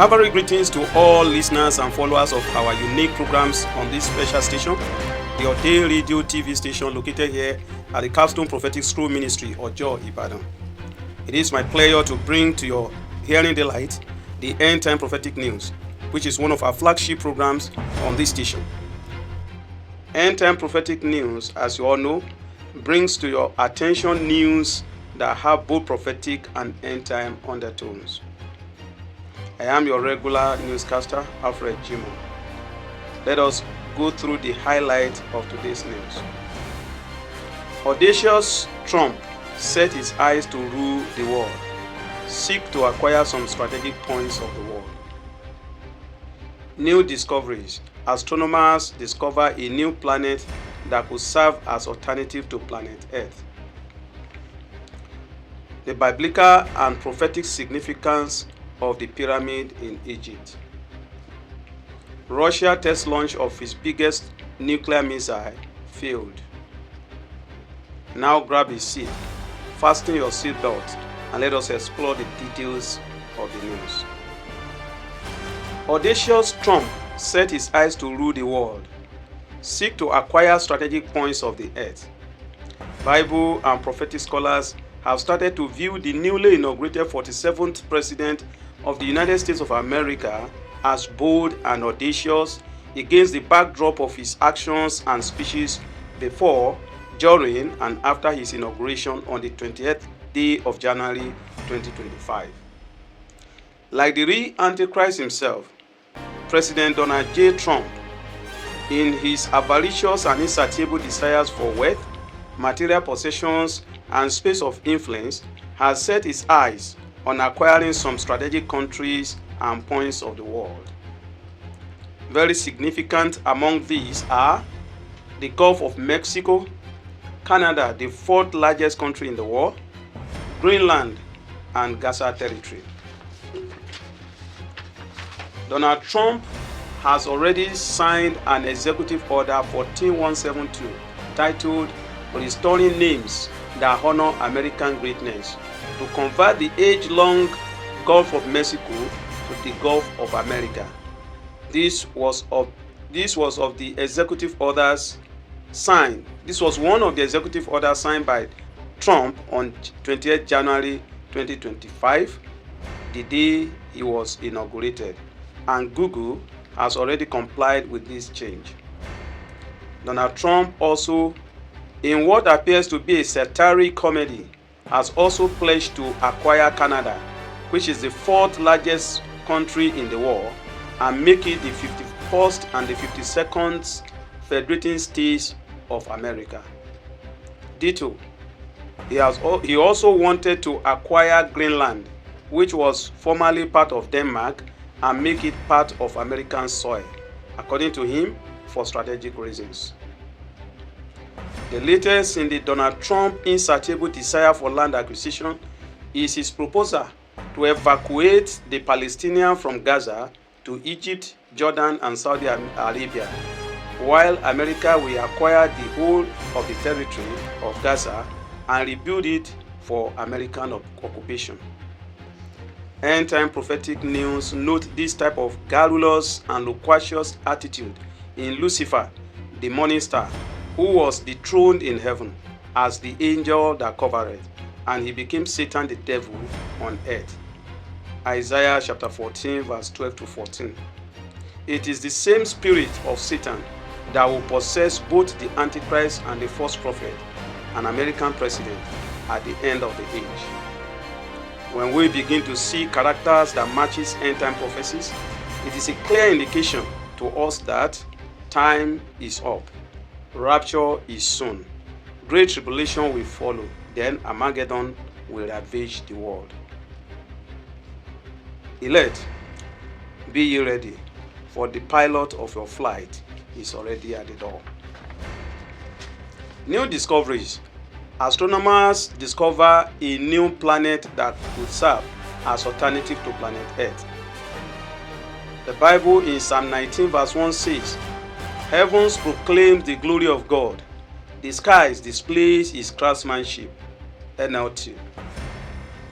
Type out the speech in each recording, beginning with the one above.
Calvary greetings to all listeners and followers of our unique programs on this special station, the Ode Radio TV station located here at the Capstone Prophetic School Ministry, Ojo, Ibadan. It is my pleasure to bring to your hearing delight the End Time Prophetic News, which is one of our flagship programs on this station. End Time Prophetic News, as you all know, brings to your attention news that have both prophetic and end time undertones. I am your regular newscaster, Alfred Jimo. Let us go through the highlight of today's news. Audacious Trump set his eyes to rule the world, seek to acquire some strategic points of the world. New discoveries. Astronomers discover a new planet that could serve as alternative to planet Earth. The biblical and prophetic significance of the pyramid in Egypt. Russia test launch of its biggest nuclear missile failed. Now grab a seat, fasten your seatbelt, and let us explore the details of the news. Audacious Trump set his eyes to rule the world, seek to acquire strategic points of the earth. Bible and prophetic scholars have started to view the newly inaugurated 47th President of the United States of America as bold and audacious against the backdrop of his actions and speeches before, during, and after his inauguration on the 20th day of January 2025. Like the real Antichrist himself, President Donald J. Trump, in his avaricious and insatiable desires for wealth, material possessions, and space of influence, has set his eyes on acquiring some strategic countries and points of the world. Very significant among these are the Gulf of Mexico, Canada, the fourth largest country in the world, Greenland, and Gaza territory. Donald Trump has already signed an executive order 14172 titled Restoring Names that Honor American Greatness, to convert the age-long Gulf of Mexico to the Gulf of America. This was one of the executive orders signed by Trump on 20th January 2025, the day he was inaugurated, and Google has already complied with this change. Donald Trump also, in what appears to be a satiric comedy, has also pledged to acquire Canada, which is the fourth largest country in the world, and make it the 51st and the 52nd federating states of America. Ditto. He also wanted to acquire Greenland, which was formerly part of Denmark, and make it part of American soil, according to him, for strategic reasons. The latest in the Donald Trump insatiable desire for land acquisition is his proposal to evacuate the Palestinians from Gaza to Egypt, Jordan, and Saudi Arabia, while America will acquire the whole of the territory of Gaza and rebuild it for American occupation. End-time prophetic news note this type of garrulous and loquacious attitude in Lucifer, the morning star, who was dethroned in heaven as the angel that covereth, and he became Satan the devil on earth. Isaiah chapter 14 verse 12 to 14. It is the same spirit of Satan that will possess both the Antichrist and the false prophet, an American president, at the end of the age. When we begin to see characters that matches end-time prophecies, it is a clear indication to us that time is up. Rapture is soon. Great tribulation will follow. Then Armageddon will ravage the world. Elect, be ye ready, for the pilot of your flight is already at the door. New discoveries. Astronomers discover a new planet that could serve as alternative to planet Earth. The Bible in Psalm 19 verse 1 says, "Heavens proclaim the glory of God. The skies displays his craftsmanship." NLT.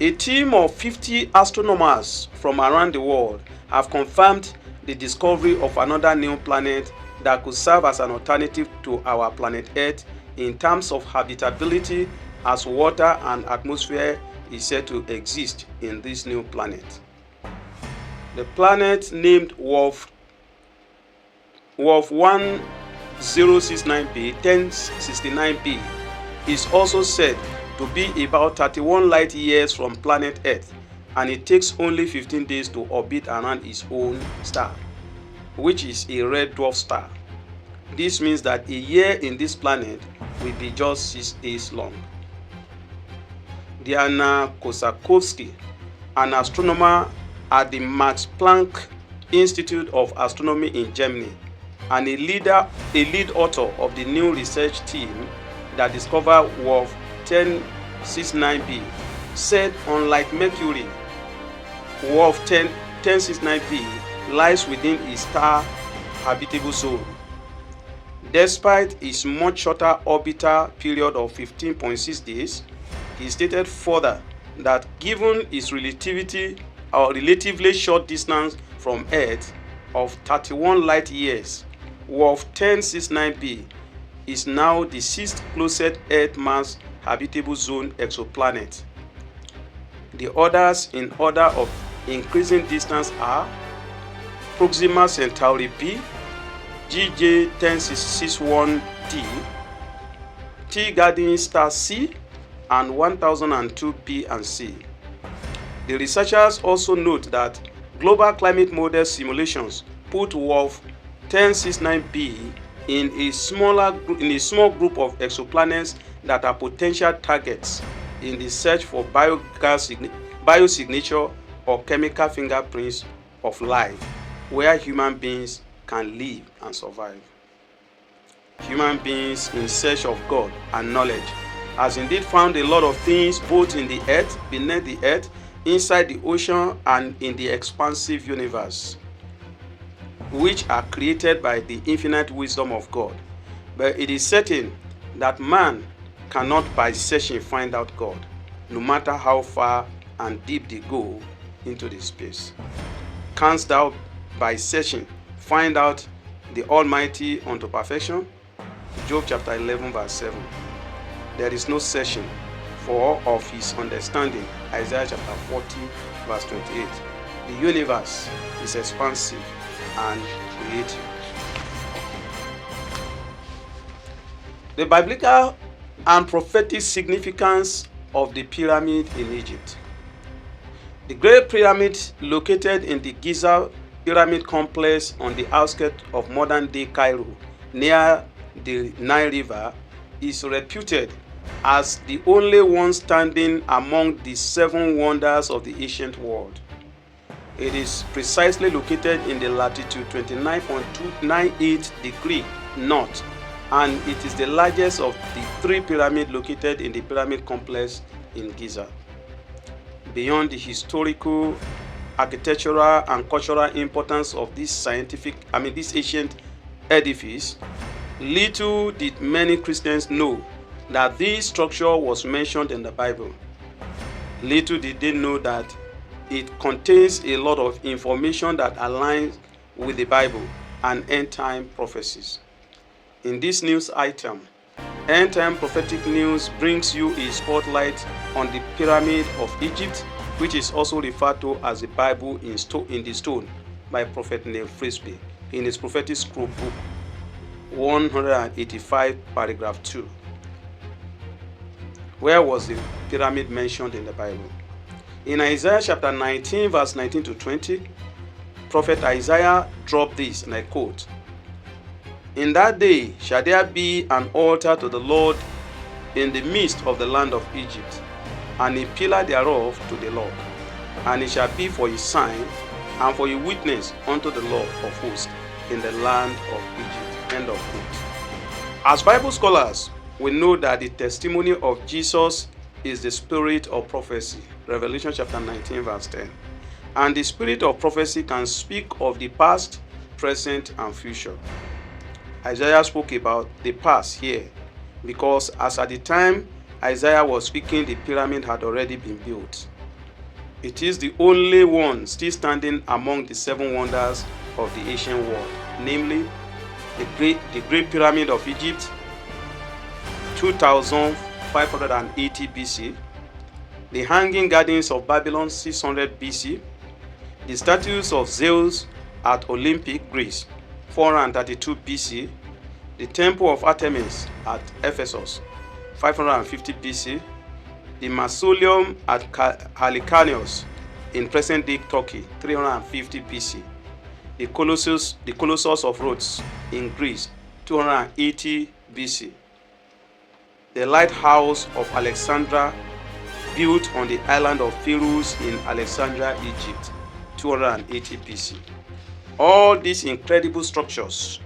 A team of 50 astronomers from around the world have confirmed the discovery of another new planet that could serve as an alternative to our planet Earth in terms of habitability, as water and atmosphere is said to exist in this new planet. The planet, named WOF 1069b 1069b, is also said to be about 31 light years from planet Earth, and it takes only 15 days to orbit around its own star, which is a red dwarf star. This means that a year in this planet will be just 6 days long. Diana Kosakowski, an astronomer at the Max Planck Institute of Astronomy in Germany, and a lead author of the new research team that discovered WOF 1069b, said unlike Mercury, WOF 1069b lies within a star habitable zone. Despite its much shorter orbital period of 15.6 days, he stated further that given its relatively short distance from Earth of 31 light years, WOF 1069b is now the sixth closest Earth mass habitable zone exoplanet. The others in order of increasing distance are Proxima Centauri b, GJ 1061d, T-Guardian Star C, and 1002 B and C. The researchers also note that global climate model simulations put WOF 1069b in a small group of exoplanets that are potential targets in the search for biosignature or chemical fingerprints of life, where human beings can live and survive. Human beings in search of God and knowledge has indeed found a lot of things both in the earth, beneath the earth, inside the ocean, and in the expansive universe, which are created by the infinite wisdom of God. But it is certain that man cannot by searching find out God, no matter how far and deep they go into the space. Canst thou by searching find out the Almighty unto perfection? Job chapter 11 verse 7. There is no searching for of his understanding. Isaiah chapter 40 verse 28. The universe is expansive and creative. The biblical and prophetic significance of the pyramid in Egypt. The Great Pyramid, located in the Giza Pyramid Complex on the outskirts of modern-day Cairo, near the Nile River, is reputed as the only one standing among the 7 wonders of the ancient world. It is precisely located in the latitude 29.298 degrees north, and it is the largest of the 3 pyramids located in the pyramid complex in Giza. Beyond the historical, architectural, and cultural importance of this ancient edifice, little did many Christians know that this structure was mentioned in the Bible. Little did they know that it contains a lot of information that aligns with the Bible and end-time prophecies. In this news item, End-time prophetic news brings you a spotlight on the Pyramid of Egypt, which is also referred to as the Bible in the stone by Prophet Neil Frisbee in his prophetic scroll book 185 paragraph 2. Where was the pyramid mentioned in the Bible? In Isaiah chapter 19 verse 19 to 20, Prophet Isaiah dropped this, and I quote, "In that day shall there be an altar to the Lord in the midst of the land of Egypt, and a pillar thereof to the Lord, and it shall be for a sign and for a witness unto the Lord of hosts in the land of Egypt." End of quote. As Bible scholars, we know that the testimony of Jesus is the spirit of prophecy, Revelation chapter 19 verse 10. And the spirit of prophecy can speak of the past, present, and future. Isaiah spoke about the past here because as at the time Isaiah was speaking, the pyramid had already been built. It is the only one still standing among the 7 wonders of the ancient world, namely the Great Pyramid of Egypt, 2580 BC, the Hanging Gardens of Babylon, 600 BC, the statues of Zeus at Olympic, Greece, 432 BC, the Temple of Artemis at Ephesus, 550 BC, the Mausoleum at Halicarnassus in present-day Turkey, 350 BC, the Colossus of Rhodes in Greece, 280 BC, the Lighthouse of Alexandria, built on the island of Pharos in Alexandria, Egypt, 280 BC. All these incredible structures,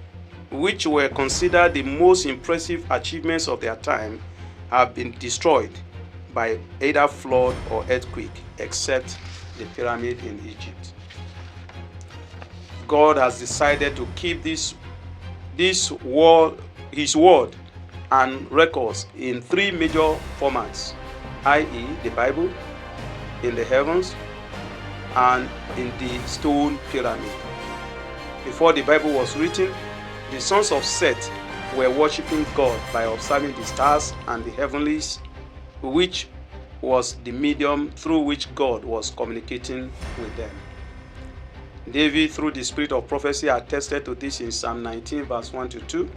which were considered the most impressive achievements of their time, have been destroyed by either flood or earthquake, except the pyramid in Egypt. God has decided to keep His word and records in 3 major formats, i.e., the Bible, in the heavens, and in the stone pyramid. Before the Bible was written, the sons of Seth were worshiping God by observing the stars and the heavenlies, which was the medium through which God was communicating with them. David, through the spirit of prophecy, attested to this in Psalm 19, verse 1-2.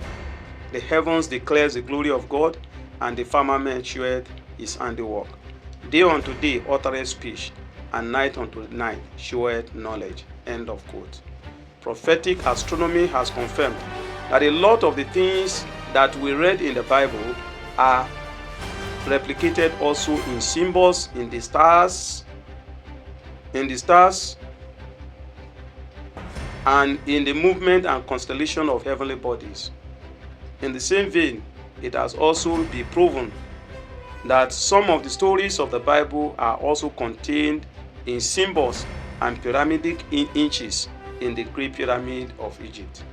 The heavens declares the glory of God, and the firmament sheweth his handiwork. Day unto day uttereth speech, and night unto night sheweth knowledge. End of quote. Prophetic astronomy has confirmed that a lot of the things that we read in the Bible are replicated also in symbols in the stars, and in the movement and constellation of heavenly bodies. In the same vein, it has also been proven that some of the stories of the Bible are also contained in symbols and pyramidic inches in the Great Pyramid of Egypt.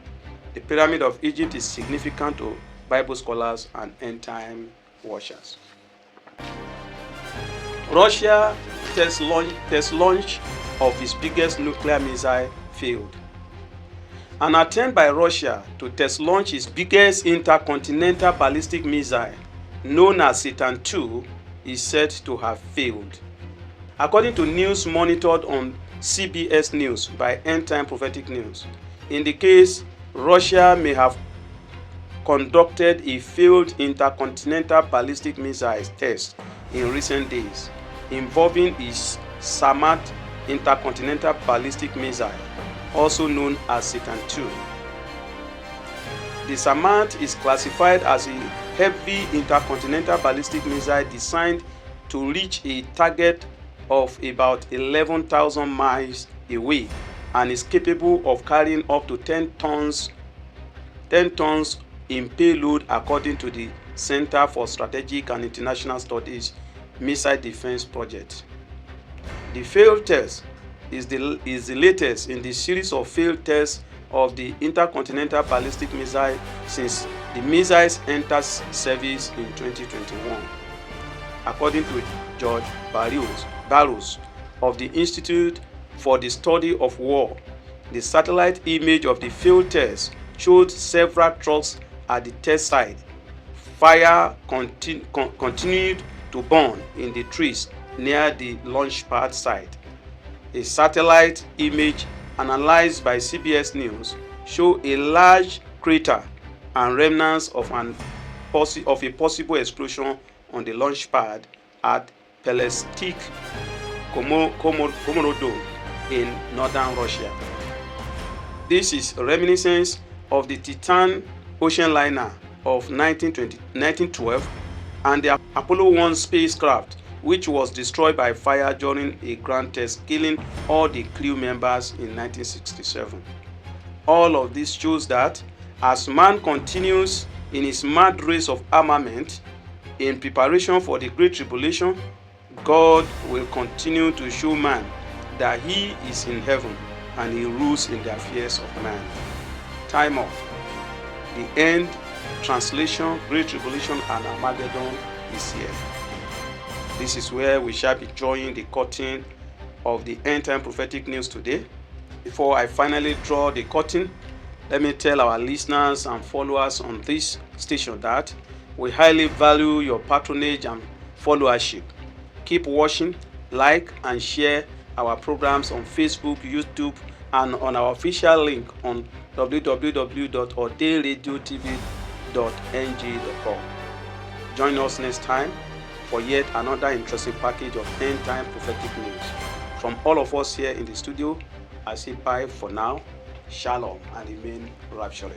The Pyramid of Egypt is significant to Bible scholars and end-time watchers. Russia test launch of its biggest nuclear missile failed. An attempt by Russia to test launch its biggest intercontinental ballistic missile, known as Satan II, is said to have failed. According to news monitored on CBS News by End Time Prophetic News, indicates Russia may have conducted a failed intercontinental ballistic missile test in recent days, involving its Samad intercontinental ballistic missile, also known as Satan II. The Samad is classified as a heavy intercontinental ballistic missile designed to reach a target of about 11,000 miles away and is capable of carrying up to 10 tons in payload, according to the Center for Strategic and International Studies Missile Defense Project. The failed test is the latest in the series of failed tests of the intercontinental ballistic missile since the missiles entered service in 2021. According to George Barrows of the Institute for the Study of War, the satellite image of the failed test showed several trucks at the test site. Fire continued to burn in the trees near the launch pad site. A satellite image analyzed by CBS News showed a large crater and remnants of a possible explosion on the launch pad at Pelestik Komorodom in northern Russia. This is reminiscent of the Titan ocean liner of 1912 and the Apollo 1 spacecraft, which was destroyed by fire during a ground test, killing all the crew members in 1967. All of this shows that as man continues in his mad race of armament in preparation for the Great Tribulation, God will continue to show man that he is in heaven and he rules in the affairs of man. Time up. The end, translation, Great Tribulation and Armageddon is here. This is where we shall be drawing the curtain of the End Time Prophetic News today. Before I finally draw the curtain, let me tell our listeners and followers on this station that we highly value your patronage and followership. Keep watching, like, and share our programs on Facebook, YouTube, and on our official link on www.ordainradiotv.ng.com. Join us next time for yet another interesting package of End Time Prophetic News. From all of us here in the studio, I say bye for now. Shalom and remain raptured.